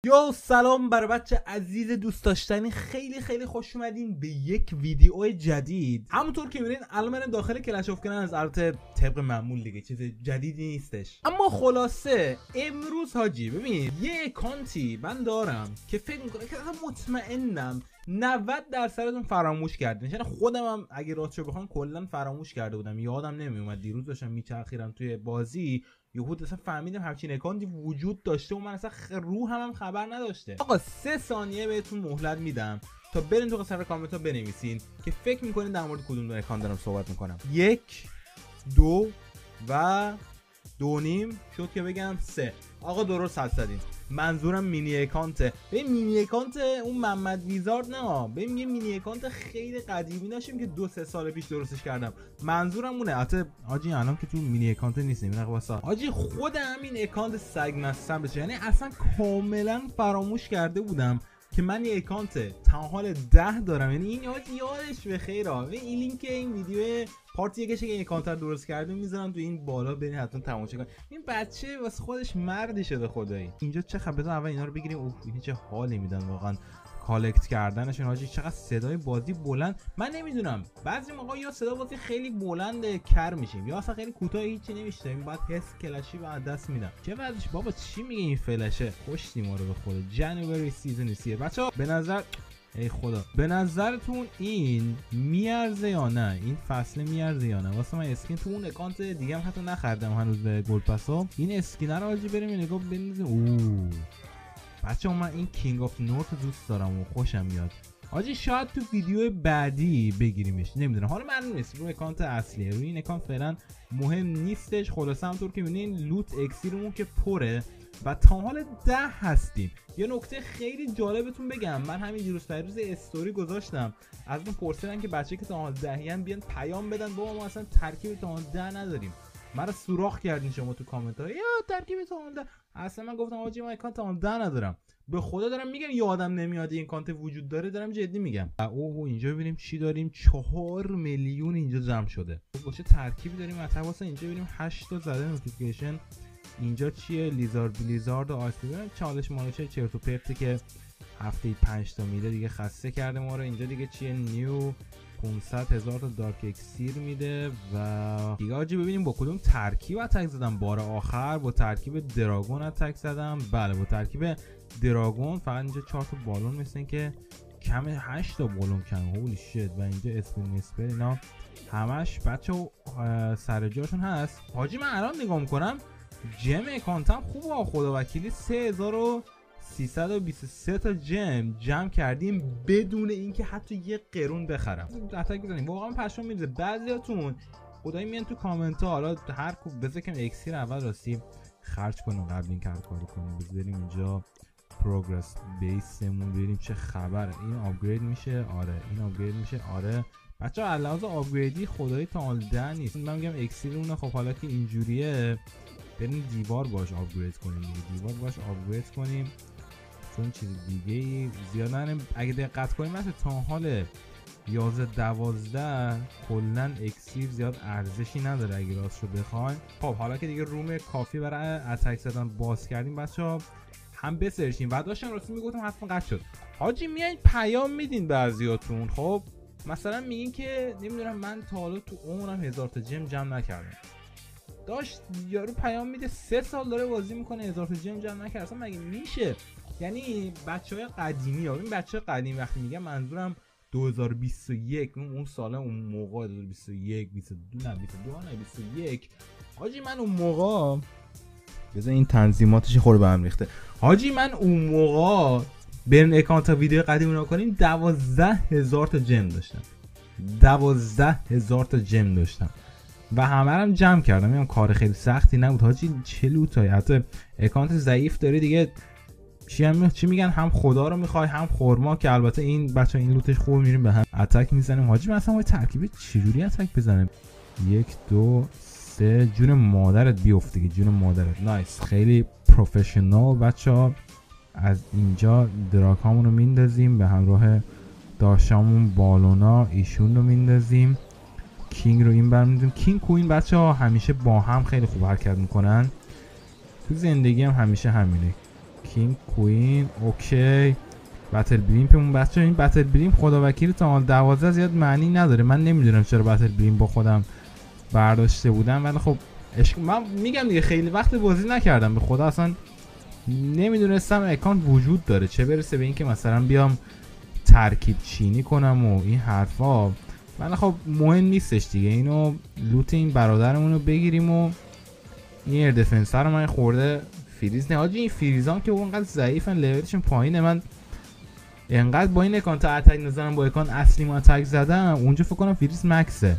یو سلام بر بچه عزیز دوست داشتنی، خیلی خوش اومدین به یک ویدیو جدید. همونطور که میبینین الان من داخل کلش اف کلنز، البته طبق معمول دیگه چیز جدیدی نیستش، اما خلاصه امروز حاجی ببینید یه اکانتی من دارم که فکر میکنه که مطمئنم 90% فراموش کردین. یعنی خودم هم اگه راستشو بخوام کلا فراموش کرده بودم، یادم نمیومد. دیروز داشتم میچرخیدم توی بازی، یهو اصلا فهمیدم همچین اکانتی وجود داشته و من اصلا هم خبر نداشته. آقا 3 ثانیه بهتون مهلت میدم تا برین تو قسمت کامنت ها بنویسین که فکر میکنین در مورد کدوم اکانت دارم صحبت میکنم. 1 2 و 2.5 شد که بگم 3. آقا درست حد زدین، منظورم مینی اکانته. ببین مینی اکانت اون محمد ویزارد نه، ببین یه مینی اکانت خیلی قدیمی داشتیم که 2-3 سال پیش درستش کردم. منظورم اونه. البته حاجی الان که تو مینی اکانت نیستیم، این واسه حاجی خود همین اکانت سگ مستم بشه. یعنی اصلا کاملا فراموش کرده بودم که من یه اکانت تنها 10 دارم. یعنی این یادش به خیر. این لینک این ویدیو پارت یکش که این اکانت رو درست کرده میذارم تو این بالا، برین حتما تماشا کنید. این بچه واسه خودش مردی شده خدایی. اینجا چه خبره؟ بذار اول اینا رو بگیریم. اوه این چه حالی میدن واقعا کالکت کردنشون حاجی. چقدر صدای بازی بلند. من نمیدونم بعضی موقع یا صدا بازی خیلی بلند کر میشیم یا اصلا خیلی کوتاه هیچی نمیشنویم، بعد حس کلاشی بعد دست میدم. چه وضعش بابا؟ چی میگه این فلشه؟ خوش ما رو به خدا. جنوری سیزن 3 بچه‌ها به نظر ای خدا به نظرتون این میارزه یا نه؟ این فصل میارزه یا نه؟ واسه من اسکین تو اون اکانت دیگه هم حتی نخریدم هنوز به گلد پاسا. این اسکین رو حاجی بریم نگاه بندازیم. اوه بچه‌ها من این کینگ آف نورت دوست دارم و خوشم میاد حاجی. شاید تو ویدیو بعدی بگیریمش، نمیدونم، حالا معلوم نیست. روی اکانت اصلیه، روی این اکانت فعلا مهم نیستش. خلاصه همونطور که میبینین لوت اکسیرمون که پره و تا حال 10 هستیم. یه نکته خیلی جالبتون بگم، من همین دیروز استوری گذاشتم، از اون پرسیدن که بچه که تا حال 10 ان بیان پیام بدن بابا ما اصلا ترکیب تا حال 10 نداریم. مرا سوراخ کردین شما تو کامنت ها، یا ترکیب تا حال 10. اصلا من گفتم آجی من اکانت تا حال 10 ندارم. به خدا دارم میگم یادم نمیاد این اکانت وجود داره، دارم جدی میگم. اوه اینجا ببینیم چی داریم. 4 میلیون اینجا جمع شده. باشه ترکیبی داریم مثلا واسه اینجا ببینیم 8 تا زده نوتیفیکیشن. اینجا چیه؟ لیزارد و آیستی. چالش مالشه چرت و پرته که هفته 5 تا میده دیگه، خسته کرده ما رو. اینجا دیگه چیه؟ نیو 500,000 تا دارک اکسیر میده و دیگه حاجی ببینیم با کدوم ترکیب اتک زدم. بار آخر با ترکیب دراگون اتک زدم. بله با ترکیب دراگون. فقط اینجا 4 تا بالون مثل که کم 8 تا بالون کم. هولی شیت. و اینجا اسپین اسپر اینا همش بچه سر جاشون هست. حاجی من الان نگاه میکنم جم اکانتم خوبه خدا وکیلی. 3323 تا جمع کردیم بدون اینکه حتی یه قرون بخرم. اتک بزنیم واقعا پشمام میریزه. بعضیاتون خدایی میان تو کامنت ها، حالا هر کو بذار که اکسیر اول راستی خرج کنیم قبل این کار کنیم. بذاریم اینجا پروگرس بیسمون ببینیم چه خبره. این آپگرید میشه؟ آره این آپگرید میشه. آره بچه‌ها علاوه آپگریدی خدایی تا حال 10 نیست. من میگم اکسیرونه. خب حالا که اینجوریه بریم دیوار باش آپگرید کنیم. دیوار باش آپگرید کنیم چون چیز دیگه زیاد نریم. اگه دقت کنیم مثلا تا حال 11-12 کلا اکسیر زیاد ارزشی نداره اگه راستشو بخوایم. خب حالا که دیگه روم کافی برای اتک زدن باز کردیم بچه‌ها، هم بسرچیم. بعد داشتم راستی میگفتم حتما قطع شد. حاجی میایین پیام میدین بعضیاتون، خب مثلا میگین که نمیدونم من تا حالا تو عمرم 1000 تا جمع نکردم. داشت یارو پیام میده 3 سال داره بازی میکنه 1000 تا جمع نکرده. اصلا مگه میشه؟ یعنی بچهای قدیمی ها، این بچه قدیمی وقتی میگم منظورم 2021 اون سال، اون موقع 2021 22 نه 22 نه 21. حاجی من اون موقع بذار این تنظیماتش خورده به هم ریخته. حاجی من اون موقع برین اکانت ویدیو قدیمی رو کنیم 12,000 تا جم داشتم. 12,000 تا جم داشتم و همه رو جمع کردم. این کار خیلی سختی نبود حاجی. چه لوتایی. حتی اکانت ضعیف داری دیگه چی میگن، هم خدا رو میخوای هم خورما، که البته این بچه این لوتش خوب میریم به هم اتک میزنیم. حاجی مثلا ما ترکیب چجوری اتک بزنیم؟ 1 2 3 جون مادرت بیفت دیگه، جون مادرت. نایس خیلی پروفشنال بچه‌ها. از اینجا دراکامون رو میندازیم به همراه داشتمون بالونا، ایشون رو میندازیم. کینگ رو این برمیدیم. کینگ کوین بچه ها همیشه با هم خیلی خوب حرکت میکنن. تو زندگی هم همیشه همینه. کینگ کوین اوکی. بتل بلیمپمون بچه، این بتل بلیم خدا وکیل تا حال 12 زیاد معنی نداره. من نمیدونم چرا بتل بلیم با خودم برداشته بودم، ولی خب من میگم دیگه خیلی وقت بازی نکردم، به خدا اصلا نمیدونستم اکانت وجود داره، چه برسه به این که مثلا بیام ترکیب چینی کنم و این حرفا. ولی خب مهم نیستش دیگه. اینو لوت این برادرمون رو بگیریم و این ایر دفنسر رو من خورده فریز نه حاجی. این فریزام که اونقدر ضعیفن، لولشون پایینه. من اینقدر با این اکانت اتک نزنم، با اکانت اصلی ما اتک زدم اونجا فکر کنم فریز مکسه،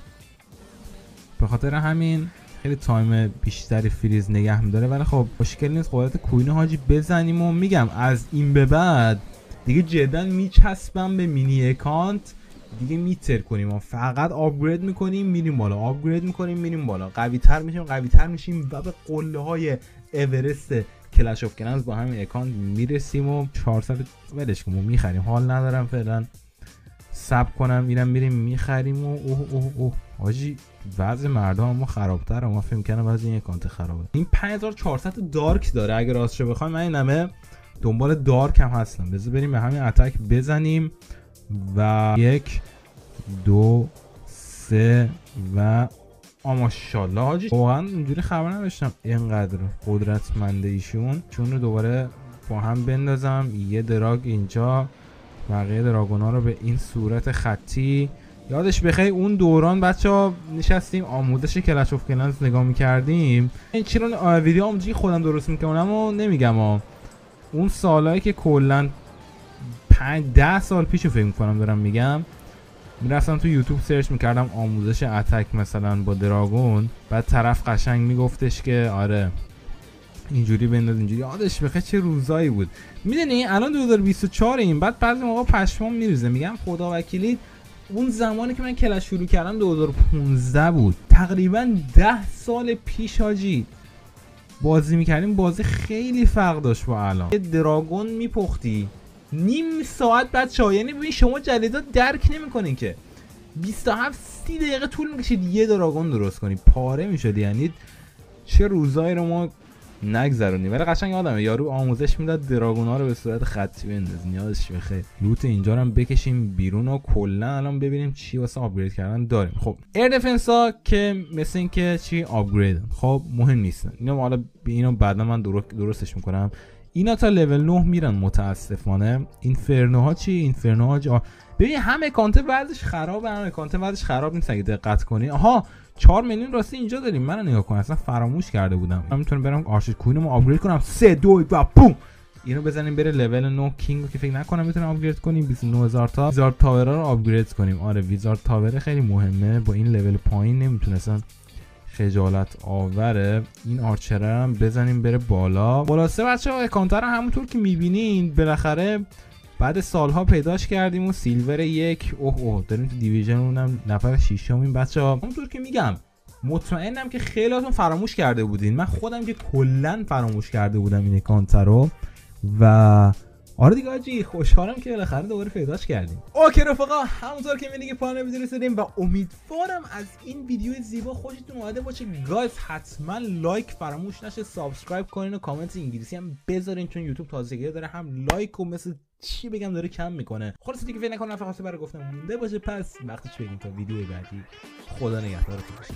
به خاطر همین خیلی تایم بیشتری فریز نگه میداره. ولی خب مشکل نیست، قدرت کوین حاجی بزنیم و میگم از این به بعد دیگه جدا میچسبم به مینی اکانت دیگه، میتر کنیم و فقط آپگرید میکنیم میریم بالا، آپگرید میکنیم میریم بالا، قوی تر میشیم و به قله های اورست کلش آف کلنز با همین اکانت میرسیم و 400 ولش کنم میخریم. حال ندارم فعلا ساب کنم، میریم میخریم و اوه حاجی وضع مردم ما خرابتره. ما فکر کنم وضع این اکانت خرابه. این 5400 دارک داره اگه راستش بخوایم. من اینمه دنبال دارک هم هستم. بذار بریم به همین اتک بزنیم و 1 2 3 و ماشاءالله حاجی واقعا اینجوری خبر نداشتم اینقدر قدرتمنده ایشون. چون رو دوباره با هم بندازم، یه دراگ اینجا، بقیه دراگونا رو به این صورت خطی. یادش بخیر اون دوران بچه‌ها نشستیم آموزش کلش آف کلنز نگاه می‌کردیم. این چرا ویدیو آموزشی خودم درست می‌کنم و نمیگم اون سالایی که کلا 5-10 سال پیشو فکر می‌کنم دارم میگم، میرفتم تو یوتیوب سرچ میکردم آموزش اتک مثلا با دراگون، بعد طرف قشنگ میگفتش که آره اینجوری بنداز اینجوری. یادش بخیر چه روزایی بود. میدونی الان 2024 این بعد بعضی موقع پشمام میریزه، میگم خدا وکیلی اون زمانی که من کلش شروع کردم 2015 بود، تقریبا 10 سال پیش حاجی بازی میکردیم. بازی خیلی فرق داشت با الان. دراگون میپختی نیم ساعت بچه‌ها، یعنی ببین شما جلیدا درک نمی‌کنین که 27-30 دقیقه طول می‌کشید یه دراگون درست کنی، پاره می‌شد. یعنی چه روزایی رو ما نگذرونیم. ولی قشنگ یادمه یارو آموزش میداد دراگونا رو به صورت خطی بندازین. یادش بخیر. لوت اینجا رو هم بکشیم بیرون و کلا الان ببینیم چی واسه آپگرید کردن داریم. خب ایر دفنسا که مثل این که چی آپگرید، خب مهم نیستن اینا، حالا اینو بعدا من درستش می‌کنم. اینا تا لول 9 میرن متاسفانه. اینفرنوها چی؟ اینفرنوها ببین هم اکانت وضعش خرابه، هم اکانت وضعش خراب نیست اگه دقت کنی. آها 4 میلیون راستی اینجا داریم. منو نگاه کن اصلا فراموش کرده بودم. من میتونم برم آرشید کوینمو آپگرید کنم 3 2 و بوم اینو بزنیم بره لول 9 کینگو که فکر نکنم میتونم آپگرید کنیم. 29000 تا ویزارد تاور رو آپگرید کنیم. آره ویزارد تاور خیلی مهمه، با این لول پایین نمیتونستن، خجالت آوره. این آرچر هم بزنیم بره بالا. خلاصه بچه‌ها اکانت رو همونطور که میبینین بالاخره بعد سالها پیداش کردیم و سیلور 1 اوه داریم تو دیویژن اونم نفر 6م. این بچه‌ها همونطور که میگم مطمئنم که خیلیاتون فراموش کرده بودین، من خودم که کلا فراموش کرده بودم این اکانت رو. و آره دیگه حاجی خوشحالم که بالاخره دوباره پیداش کردیم. اوکی رفقا همونطور که می‌بینید که پایان ویدیو رسیدیم و امیدوارم از این ویدیو زیبا خوشتون اومده باشه. گایز حتما لایک فراموش نشه، سابسکرایب کنین و کامنت انگلیسی هم بذارین چون یوتیوب تازگی داره هم لایک و مثل چی بگم داره کم میکنه. خلاص دیگه فکر نکنم فقط برای گفتم مونده باشه، پس وقتش بریم تا ویدیو بعدی. خدا نگهدارتون باشه.